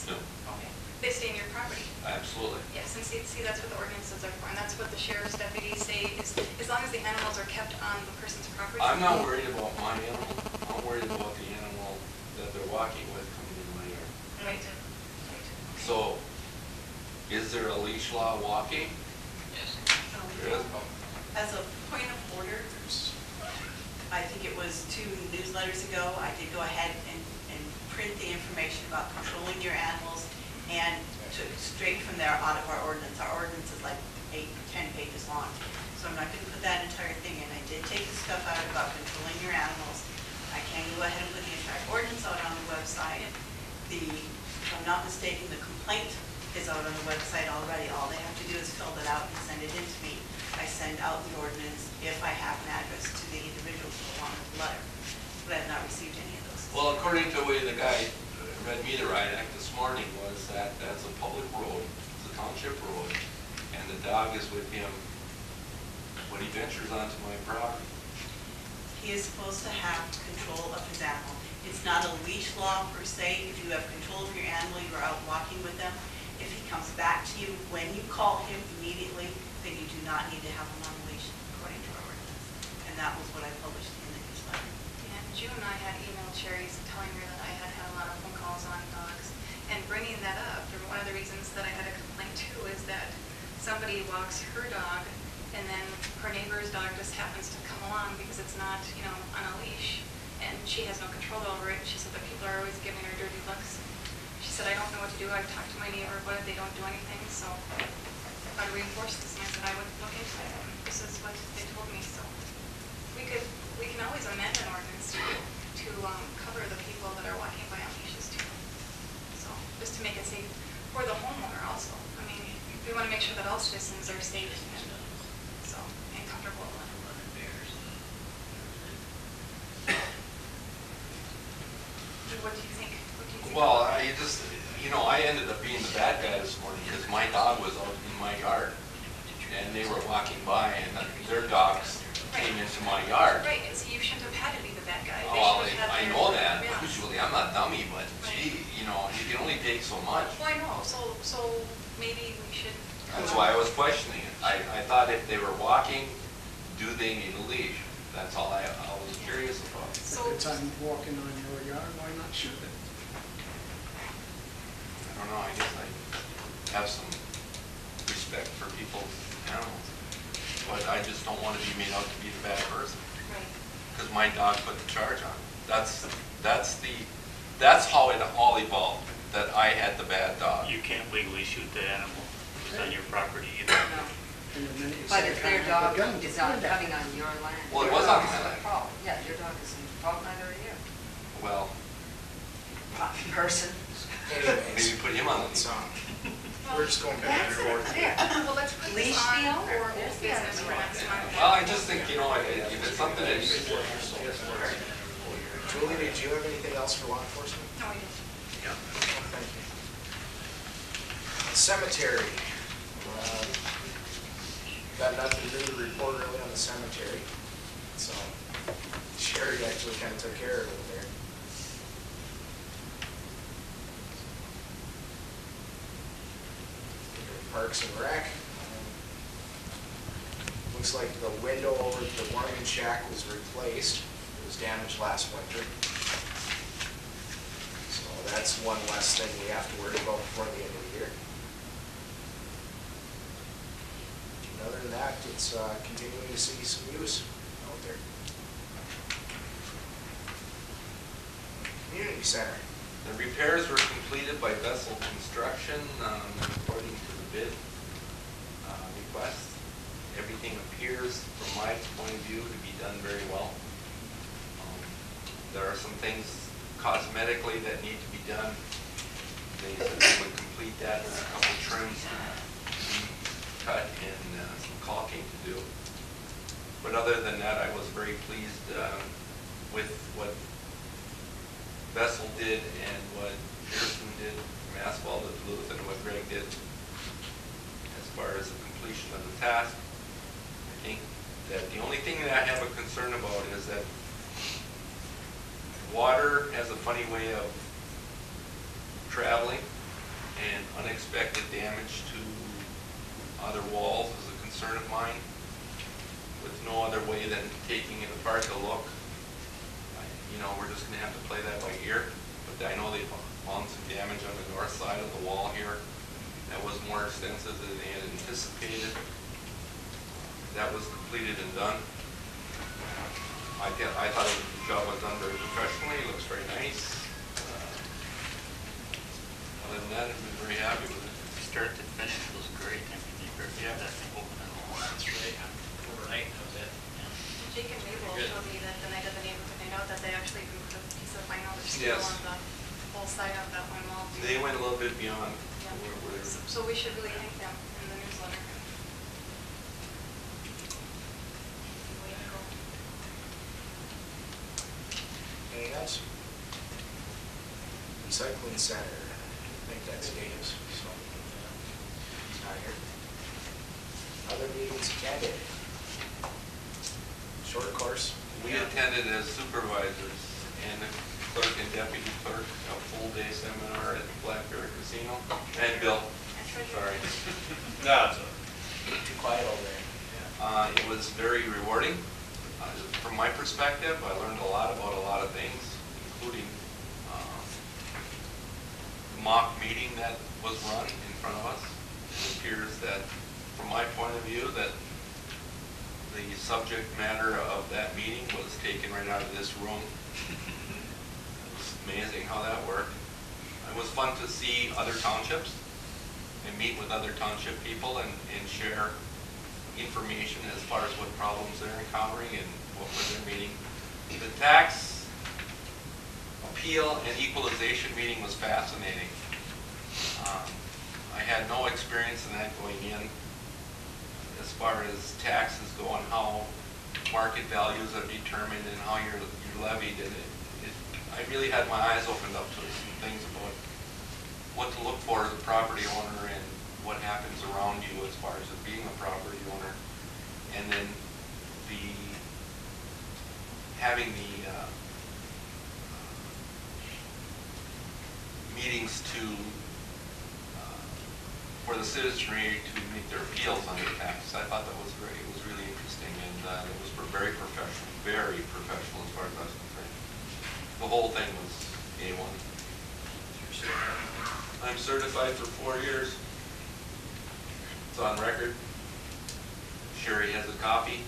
ordinance? No. Okay. They stay in your property? Absolutely. Yes, and see, that's what the ordinances are for, and that's what the sheriff's deputies say, is as long as the animals are kept on the person's property. I'm not worried about my animal. I'm worried about the animal that they're walking with coming in my yard. Right. So, is there a leash law walking? Yes. There is. As a point of order, I think it was 2 newsletters ago, I did go ahead and print the information about controlling your animals and took straight from there out of our ordinance. Our ordinance is like 8 or 10 pages long. So I'm not going to put that entire thing in. I did take the stuff out about controlling your animals. I can go ahead and put the entire ordinance out on the website. If I'm not mistaken, the complaint is out on the website already. All they have to do is fill that out and send it in to me. I send out the ordinance if I have an address to the individuals along with the letter. But I have not received any of those. Well, according to the way the guy read me the riot act this morning, was that that's a public road, it's a township road, and the dog is with him when he ventures onto my property. He is supposed to have control of his animal. It's not a leash law per se. If you have control of your animal, you're out walking with them. If he comes back to you when you call him immediately, then you do not need to have him on a leash according to our ordinance. And that was what I published in the newsletter. And June and I had emailed Sherry's telling her that I had had a lot of phone calls on dogs. And bringing that up, one of the reasons that I had a complaint too is that somebody walks her dog and then her neighbor's dog just happens to come along because it's not, on a leash. And she has no control over it. She said that people are always giving her dirty looks. She said, I don't know what to do. I've talked to my neighbor, but they don't do anything. So I reinforced this, and I said I would look into it. And this is what they told me. So we can always amend an ordinance to cover the people that are walking by on leashes too. So just to make it safe for the homeowner also. I mean, we want to make sure that all citizens are safe and comfortable. What do you think? Well, I ended up being the bad guy this morning because my dog was out in my yard and they were walking by and their dogs came into my yard. Right, and so you shouldn't have had to be the bad guy. Well, I know that. Usually I'm not dummy, but gee, you can only take so much. Well, I know. So maybe we should. That's why I was questioning it. I thought if they were walking, do they need a leash? That's all I was curious about. So If it's walking on your yard, why not shoot it? I don't know, I guess I have some respect for people's animals, but I just don't want to be made out to be the bad person. Right. Because my dog put the charge on. That's how it all evolved, that I had the bad dog. You can't legally shoot the animal. It's on your property either. No. And the minute you But say if you their can't have a dog gun, is you not do that. coming on your land. Well, it your was dog on my is land. the fault. Yeah, your dog is in fault, neither are you. Well, Person. maybe put him on the leash. We're just going back and forth. Well, let's put this Leash on the owner. for There's old the business for other next month. Well, I just think, if it's something that you could. Julie, did you have anything else for law enforcement? No, we didn't. Yeah. Thank you. Cemetery. Got nothing new to report really on the cemetery. So Sherry actually kind of took care of it over there. Parks and Rec. Looks like the window over the warming shack was replaced. It was damaged last winter. So that's one less thing we have to worry about before the end of the year. And other than that, it's continuing to see some use out there. Community center. The repairs were completed by Vessel Construction according to the bid request. Everything appears, from my point of view, to be done very well. There are some things cosmetically that need to be done. They said they would complete that. There's a couple trims to be cut and some caulking to do. But other than that, I was very pleased with what Vessel did and what Pearson did from Asphalt of Duluth and what Greg did as far as the completion of the task. I think that the only thing that I have a concern about is that water has a funny way of traveling, unexpected damage to other walls is a concern of mine. With no other way than taking it apart to look, you know, we're just gonna have to play that by ear. But I know they found some damage on the north side of the wall here that was more extensive than they had anticipated. That was completed and done. I thought the job was done very professionally. It looks very nice. Other than that, I've been very happy with it. Start to finish was great. I mean, you barely have that thing open at all. That's right. Overnight, that was it. Jake and Mabel Good. showed me that the night of the neighborhood night out, that they actually even put a piece of vinyl or steel Yes. on the whole side of that one wall. They went a little bit beyond Yeah. where So we should really thank them in the newsletter. Way to go. Anything else? Recycling center, I think that's Dave's, so he's not here. Other meetings attended. Short course. we attended as supervisors and the clerk and deputy clerk a full day seminar at the Black Bear Casino. And Bill, sorry. No, it's Too quiet over there. It was very rewarding. From my perspective, I learned a lot about a lot of things, including the mock meeting that was run in front of us. It appears that, from my point of view, that the subject matter of that meeting was taken right out of this room. It was amazing how that worked. It was fun to see other townships and meet with other township people and share information as far as what problems they're encountering and what they're meeting. The tax appeal and equalization meeting was fascinating. I had no experience in that going in as far as taxes go and how market values are determined and how you're levied. And I really had my eyes opened up to some things about what to look for as a property owner and what happens around you as far as it being a property owner. And then having the meetings for the citizenry to make their appeals on their taxes. I thought that was great. It was really interesting, and it was very professional as far as I was concerned. The whole thing was A1. I'm certified for 4 years. It's on record. Sherry has a copy.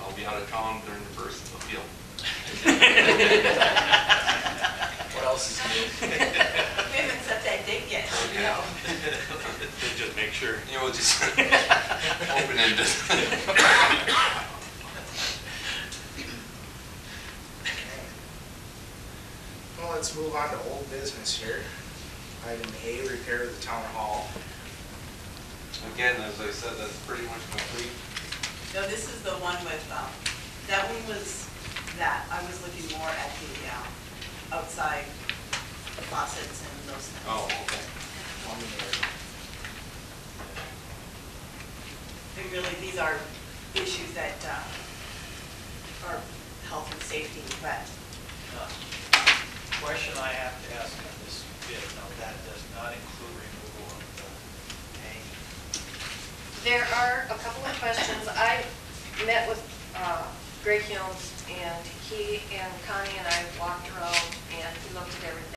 I'll be out of town during the first appeal. What else is new? We haven't set that date yet. Yeah. Just make sure. You know, just open-ended. Well, let's move on to old business here. Item A, repair of the town hall. Again, as I said, that's pretty much complete. No, this is the one with, that one was that. I was looking more at the outside faucets and those things. Oh, okay. Plumbing area. And really, these are issues that are health and safety, but Question I have to ask on this bid, now that does not include removal of the hanging. There are a couple of questions. I met with Greg Humes, and he and Connie and I walked around and we looked at everything.